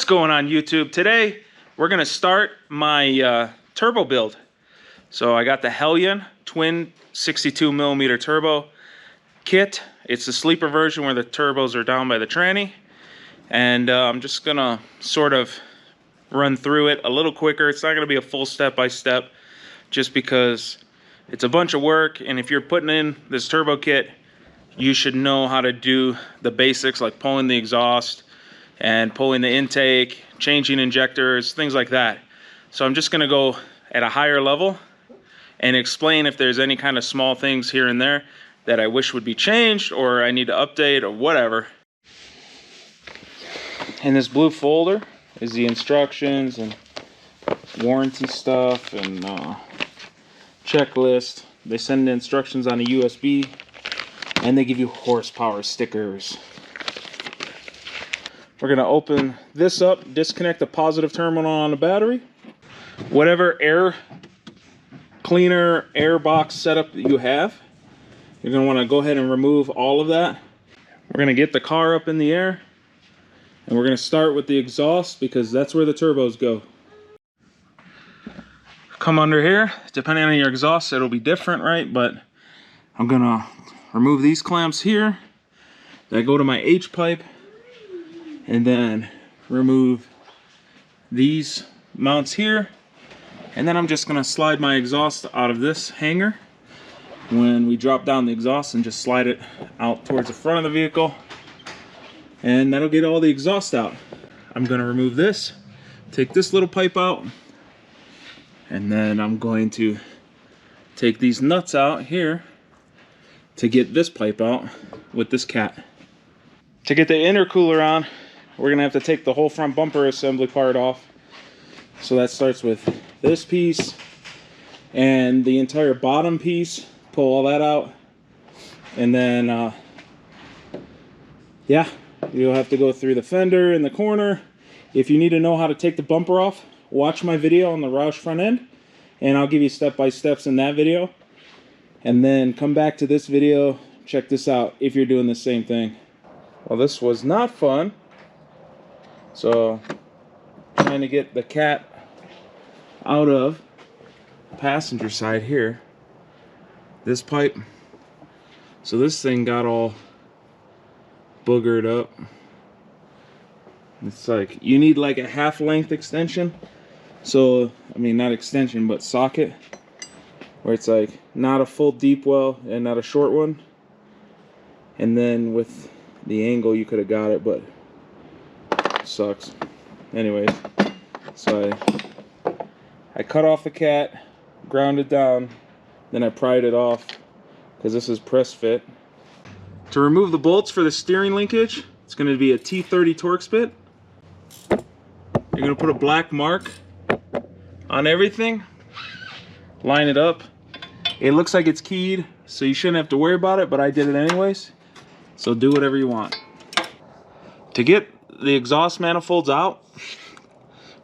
going on YouTube? Today we're gonna start my turbo build. So I got the Hellion twin 62mm turbo kit. It's the sleeper version where the turbos are down by the tranny, and I'm just gonna sort of run through it a little quicker. It's not gonna be a full step-by-step just because it's a bunch of work, and if you're putting in this turbo kit, you should know how to do the basics like pulling the exhaust and pulling the intake, changing injectors, things like that. So I'm just gonna go at a higher level and explain if there's any kind of small things here and there that I wish would be changed or I need to update or whatever. In this blue folder is the instructions and warranty stuff and checklist. They send the instructions on a USB and they give you horsepower stickers. We're gonna open this up, disconnect the positive terminal on the battery. Whatever air cleaner, air box setup that you have, you're gonna wanna go ahead and remove all of that. We're gonna get the car up in the air and we're gonna start with the exhaust because that's where the turbos go. Come under here, depending on your exhaust, it'll be different, right? But I'm gonna remove these clamps here that go to my H pipe, and then remove these mounts here, and then I'm just gonna slide my exhaust out of this hanger when we drop down the exhaust and just slide it out towards the front of the vehicle, and that'll get all the exhaust out. I'm gonna remove this, take this little pipe out, and then I'm going to take these nuts out here to get this pipe out with this cat. To get the intercooler on, we're gonna have to take the whole front bumper assembly part off. So that starts with this piece and the entire bottom piece. Pull all that out, and then yeah, you'll have to go through the fender in the corner. If you need to know how to take the bumper off, watch my video on the Roush front end, and I'll give you step-by-steps in that video. And then come back to this video, check this out if you're doing the same thing. Well, this was not fun. So, trying to get the cat out of the passenger side here. This pipe. So this thing got all boogered up. It's like, you need like a half length extension. So, I mean, not extension, but socket. Where it's like, not a full deep well and not a short one. And then with the angle, you could have got it, but sucks. Anyways, so I cut off the cat, ground it down, then I pried it off because this is press fit. To remove the bolts for the steering linkage, it's going to be a T30 Torx bit. You're going to put a black mark on everything, line it up. It looks like it's keyed, so you shouldn't have to worry about it, but I did it anyways. So do whatever you want. To get the exhaust manifolds out,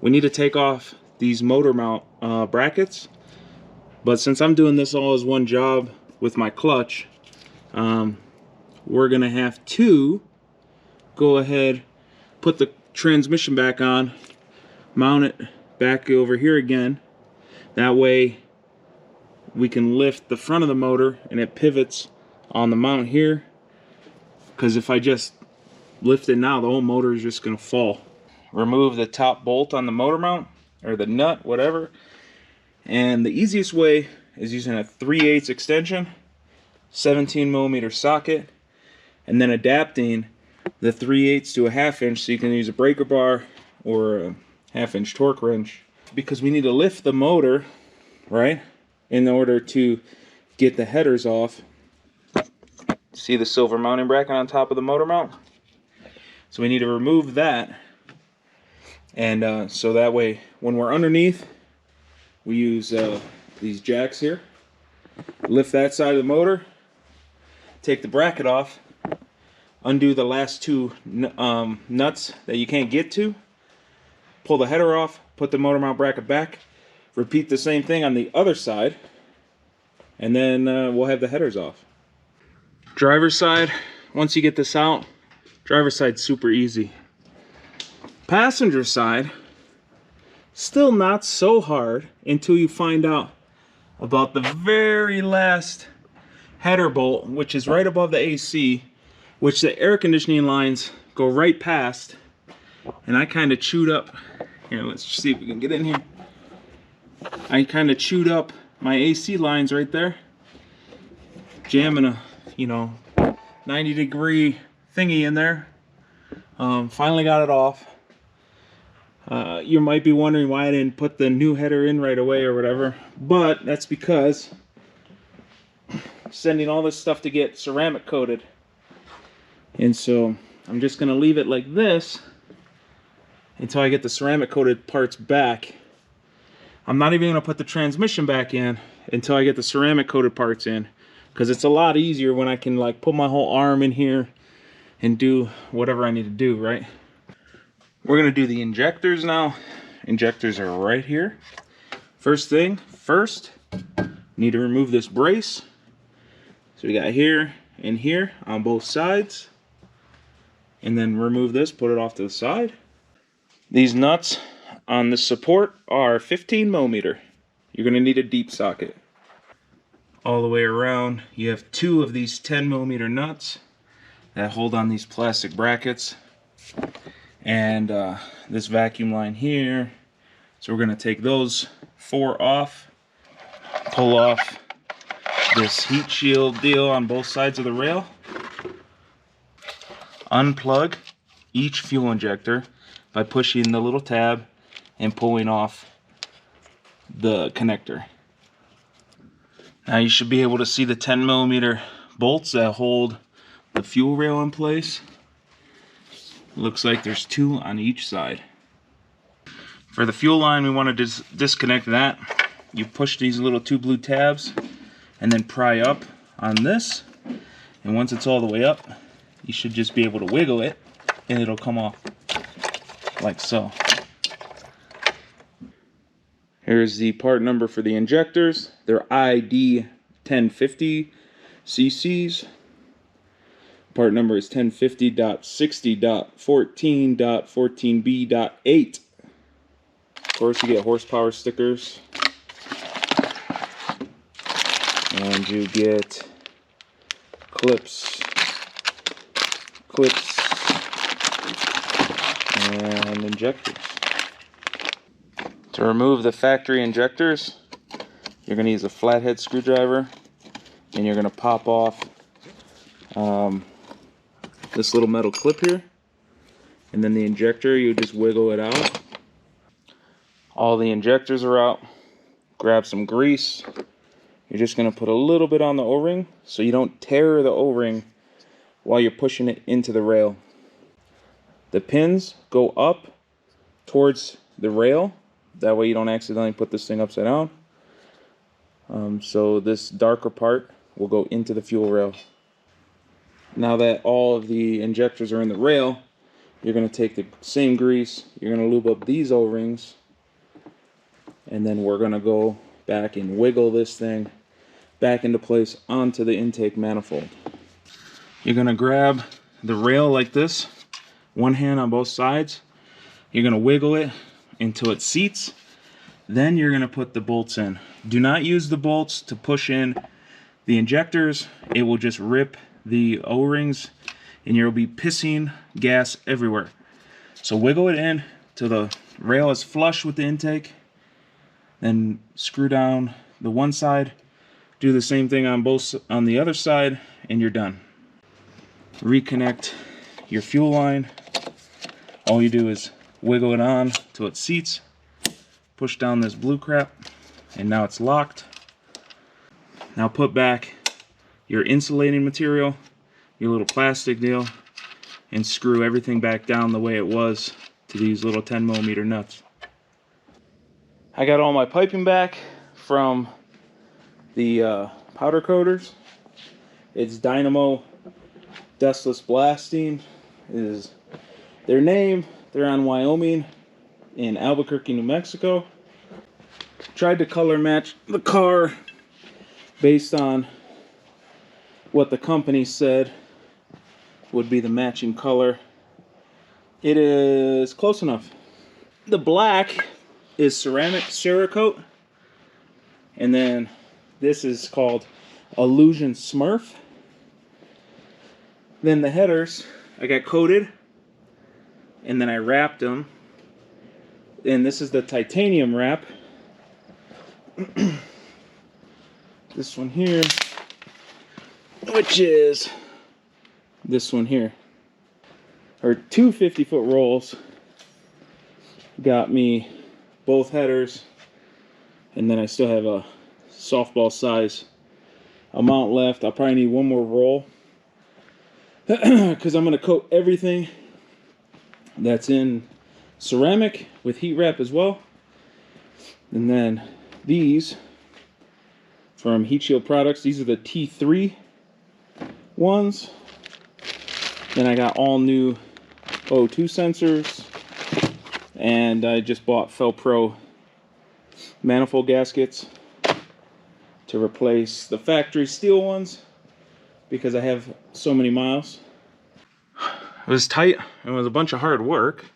we need to take off these motor mount brackets. But since I'm doing this all as one job with my clutch, we're gonna have to go ahead, put the transmission back on, mount it back over here again. That way we can lift the front of the motor and it pivots on the mount here. Because if I just lift it now, the whole motor is just gonna fall. Remove the top bolt on the motor mount, or the nut, whatever. And the easiest way is using a 3/8 extension, 17mm socket, and then adapting the 3/8 to a 1/2 inch so you can use a breaker bar or a 1/2 inch torque wrench. Because we need to lift the motor, right, in order to get the headers off. See the silver mounting bracket on top of the motor mount? So we need to remove that. And so that way, when we're underneath, we use these jacks here. Lift that side of the motor, take the bracket off, undo the last two nuts that you can't get to, pull the header off, put the motor mount bracket back, repeat the same thing on the other side, and then we'll have the headers off. Driver's side, once you get this out, driver's side's super easy. Passenger side, still not so hard until you find out about the very last header bolt, which is right above the AC, which the air conditioning lines go right past. And I kind of chewed up, here, let's see if we can get in here. I kind of chewed up my AC lines right there, jamming a, 90-degree thingy in there. Finally got it off. You might be wondering why I didn't put the new header in right away or whatever, but that's because sending all this stuff to get ceramic coated. And so I'm just gonna leave it like this until I get the ceramic coated parts back. I'm not even gonna put the transmission back in until I get the ceramic coated parts in, because it's a lot easier when I can like put my whole arm in here and do whatever I need to do, right? We're gonna do the injectors now. Injectors are right here. First thing first, need to remove this brace. So we got here and here on both sides. And then remove this, put it off to the side. These nuts on the support are 15mm. You're gonna need a deep socket. All the way around, you have 2 of these 10mm nuts that hold on these plastic brackets. And this vacuum line here. So we're gonna take those 4 off, pull off this heat shield deal on both sides of the rail, unplug each fuel injector by pushing the little tab and pulling off the connector. Now you should be able to see the 10mm bolts that hold the fuel rail in place. Looks like there's 2 on each side. For the fuel line, we want to disconnect that. You push these little 2 blue tabs and then pry up on this. And once it's all the way up, you should just be able to wiggle it and it'll come off like so. Here's the part number for the injectors. They're ID 1050 cc's. Part number is 1050.60.14.14b.8. Of course, you get horsepower stickers. And you get clips, and injectors. To remove the factory injectors, you're going to use a flathead screwdriver, and you're going to pop off this little metal clip here, and then the injector, you just wiggle it out. All the injectors are out. Grab some grease. You're just going to put a little bit on the O-ring so you don't tear the O-ring while you're pushing it into the rail. The pins go up towards the rail. That way you don't accidentally put this thing upside down. So this darker part will go into the fuel rail. Now that all of the injectors are in the rail, you're going to take the same grease, you're going to lube up these O-rings, and then we're going to go back and wiggle this thing back into place onto the intake manifold. You're going to grab the rail like this, one hand on both sides. You're going to wiggle it until it seats. Then you're going to put the bolts in. Do not use the bolts to push in the injectors. It will just rip the O-rings and you'll be pissing gas everywhere. So wiggle it in till the rail is flush with the intake. Then screw down the one side. Do the same thing on the other side, and you're done. Reconnect your fuel line. All you do is wiggle it on till it seats. Push down this blue crap, and now it's locked. Now put back your insulating material, your little plastic deal, and screw everything back down the way it was to these little 10mm nuts. I got all my piping back from the powder coaters. It's Dynamo Dustless Blasting is their name. They're on Wyoming in Albuquerque, New Mexico. Tried to color match the car based on what the company said would be the matching color. It is close enough. The black is ceramic Cerakote, and then this is called Illusion Smurf. Then the headers, I got coated, and then I wrapped them. And this is the titanium wrap. This one here, which is this one here. Or two 50-foot rolls. Got me both headers, and then I still have a softball size amount left. I'll probably need one more roll because I'm going to coat everything that's in ceramic with heat wrap as well. And then these from Heat Shield Products, these are the T3 ones. Then I got all new O2 sensors, and I just bought Felpro manifold gaskets to replace the factory steel ones because I have so many miles. It was tight, it was a bunch of hard work,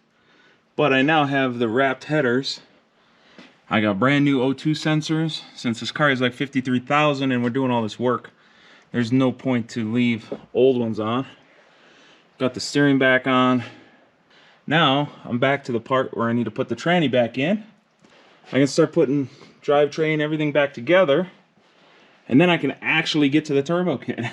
but I now have the wrapped headers. I got brand new O2 sensors. Since this car is like 53,000 and we're doing all this work, there's no point to leave old ones on. Got the steering back on. Now I'm back to the part where I need to put the tranny back in. I can start putting drivetrain, everything back together, and then I can actually get to the turbo kit.